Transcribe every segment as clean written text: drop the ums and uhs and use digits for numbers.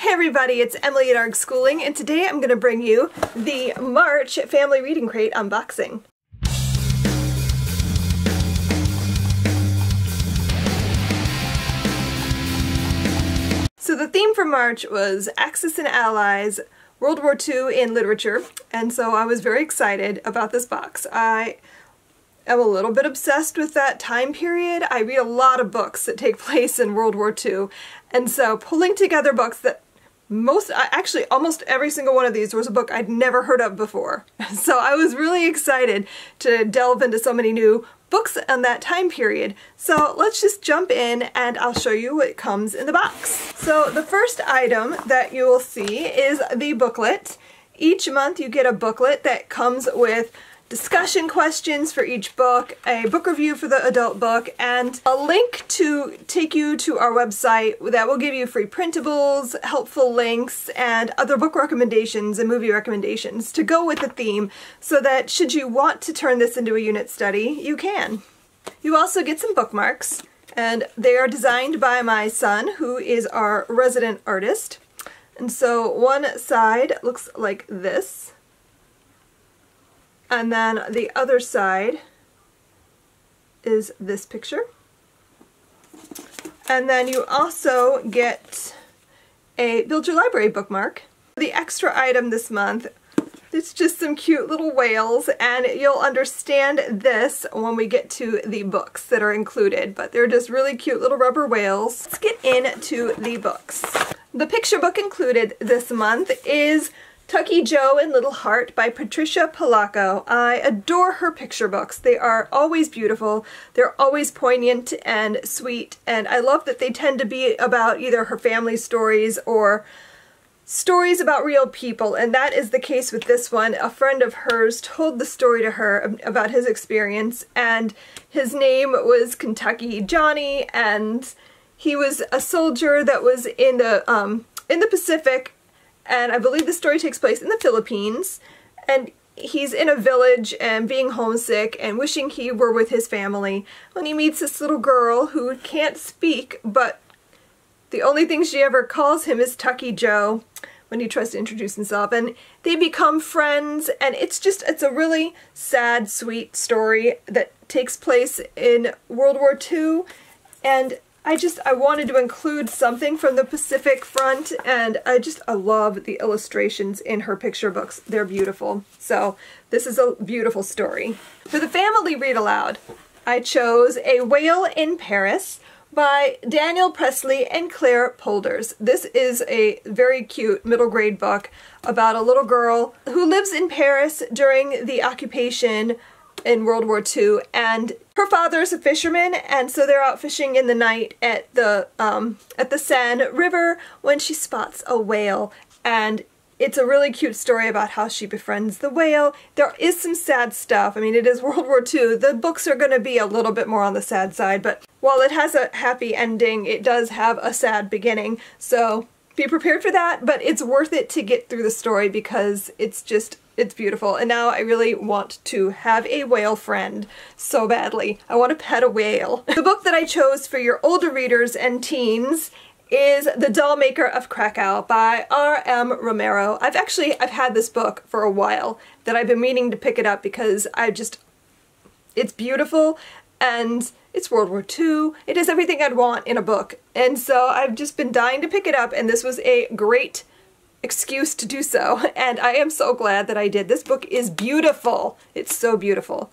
Hey everybody, it's Emily at ARG Schooling, and today I'm going to bring you the March Family Reading Crate unboxing. So the theme for March was Axis and Allies, World War II in Literature, and so I was very excited about this box. I am a little bit obsessed with that time period. I read a lot of books that take place in World War II, and so pulling together books that actually almost every single one of these was a book I'd never heard of before. So I was really excited to delve into so many new books on that time period. So let's just jump in and I'll show you what comes in the box. So the first item that you will see is the booklet. Each month you get a booklet that comes with discussion questions for each book, a book review for the adult book, and a link to take you to our website that will give you free printables, helpful links, and other book recommendations and movie recommendations to go with the theme so that should you want to turn this into a unit study, you can. You also get some bookmarks, and they are designed by my son, who is our resident artist. And so one side looks like this. And then the other side is this picture. And then you also get a Build Your Library bookmark. The extra item this month, it's just some cute little whales, and you'll understand this when we get to the books that are included, but they're just really cute little rubber whales. Let's get into the books. The picture book included this month is Tucky Joe and Little Heart by Patricia Polacco. I adore her picture books. They are always beautiful, they're always poignant and sweet, and I love that they tend to be about either her family stories or stories about real people, and that is the case with this one. A friend of hers told the story to her about his experience, and his name was Kentucky Johnny, and he was a soldier that was in the Pacific. And I believe the story takes place in the Philippines, and he's in a village and being homesick and wishing he were with his family when he meets this little girl who can't speak, but the only thing she ever calls him is Tucky Joe when he tries to introduce himself, and they become friends, and it's a really sad, sweet story that takes place in World War II, and I wanted to include something from the Pacific Front, and I love the illustrations in her picture books. They're beautiful. So this is a beautiful story. For the family read aloud, I chose A Whale in Paris by Daniel Presley and Claire Polders. This is a very cute middle grade book about a little girl who lives in Paris during the occupation in World War II, and her father's a fisherman, and so they're out fishing in the night at the Seine River when she spots a whale, and it's a really cute story about how she befriends the whale. There is some sad stuff. I mean, it is World War II. The books are going to be a little bit more on the sad side, but while it has a happy ending, it does have a sad beginning, so be prepared for that, but it's worth it to get through the story because it's beautiful. And now I really want to have a whale friend so badly. I want to pet a whale. The book that I chose for your older readers and teens is The Doll Maker of Krakow by R.M. Romero. I've had this book for a while that I've been meaning to pick it up because it's beautiful, and it's World War II. It is everything I'd want in a book. And so I've just been dying to pick it up, and this was a great excuse to do so. And I am so glad that I did. This book is beautiful. It's so beautiful.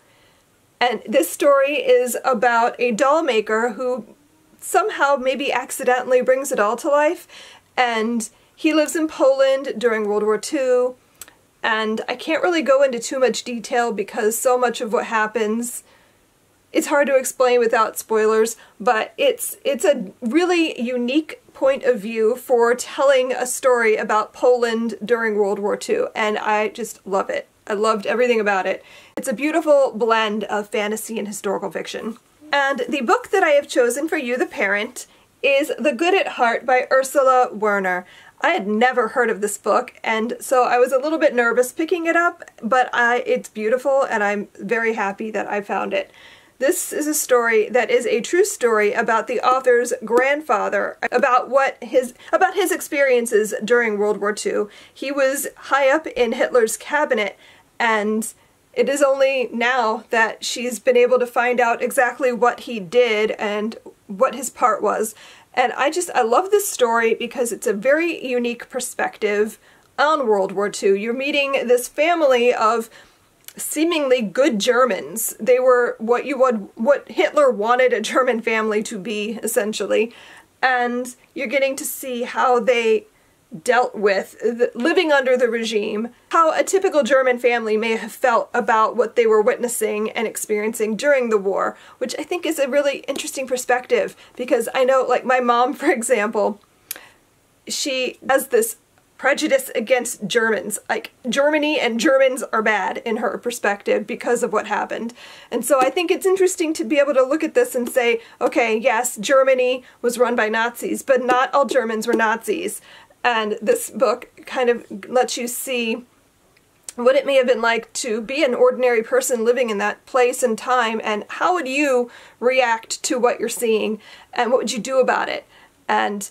And this story is about a doll maker who somehow, maybe accidentally, brings a doll to life. And he lives in Poland during World War II. And I can't really go into too much detail because so much of what happens, it's hard to explain without spoilers, but it's a really unique point of view for telling a story about Poland during World War II, and I just love it. I loved everything about it. It's a beautiful blend of fantasy and historical fiction. And the book that I have chosen for you, the parent, is The Good at Heart by Ursula Werner. I had never heard of this book, and so I was a little bit nervous picking it up, but it's beautiful, and I'm very happy that I found it. This is a story that is a true story about the author's grandfather, about his experiences during World War II. He was high up in Hitler's cabinet, and it is only now that she's been able to find out exactly what he did and what his part was. And I love this story because it's a very unique perspective on World War II. You're meeting this family of seemingly good Germans. They were what Hitler wanted a German family to be, essentially. And you're getting to see how they dealt with living under the regime, how a typical German family may have felt about what they were witnessing and experiencing during the war, which I think is a really interesting perspective, because I know, like, my mom, for example, she has this prejudice against Germans. Like, Germany and Germans are bad in her perspective because of what happened. And so I think it's interesting to be able to look at this and say, okay, yes, Germany was run by Nazis, but not all Germans were Nazis. And this book kind of lets you see what it may have been like to be an ordinary person living in that place and time, and how would you react to what you're seeing, and what would you do about it. And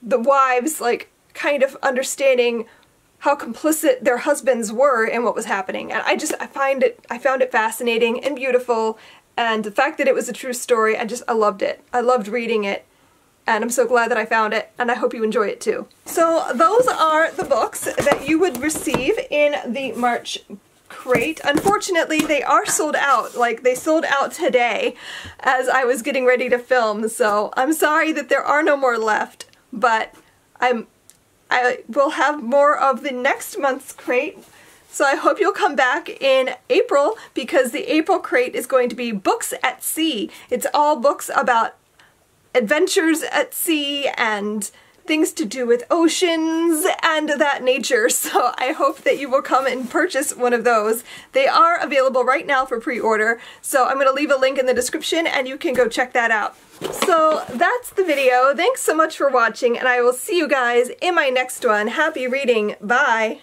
the wives, like, kind of understanding how complicit their husbands were in what was happening. And I found it fascinating and beautiful, and the fact that it was a true story, I loved it. I loved reading it. And I'm so glad that I found it, and I hope you enjoy it too. So those are the books that you would receive in the March crate. Unfortunately, they are sold out. Like, they sold out today as I was getting ready to film, so I'm sorry that there are no more left, but I will have more of the next month's crate. So I hope you'll come back in April, because the April crate is going to be books at sea. It's all books about adventures at sea and things to do with oceans and that nature. So I hope that you will come and purchase one of those. They are available right now for pre-order, so I'm going to leave a link in the description and you can go check that out. So that's the video. Thanks so much for watching, and I will see you guys in my next one. Happy reading. Bye!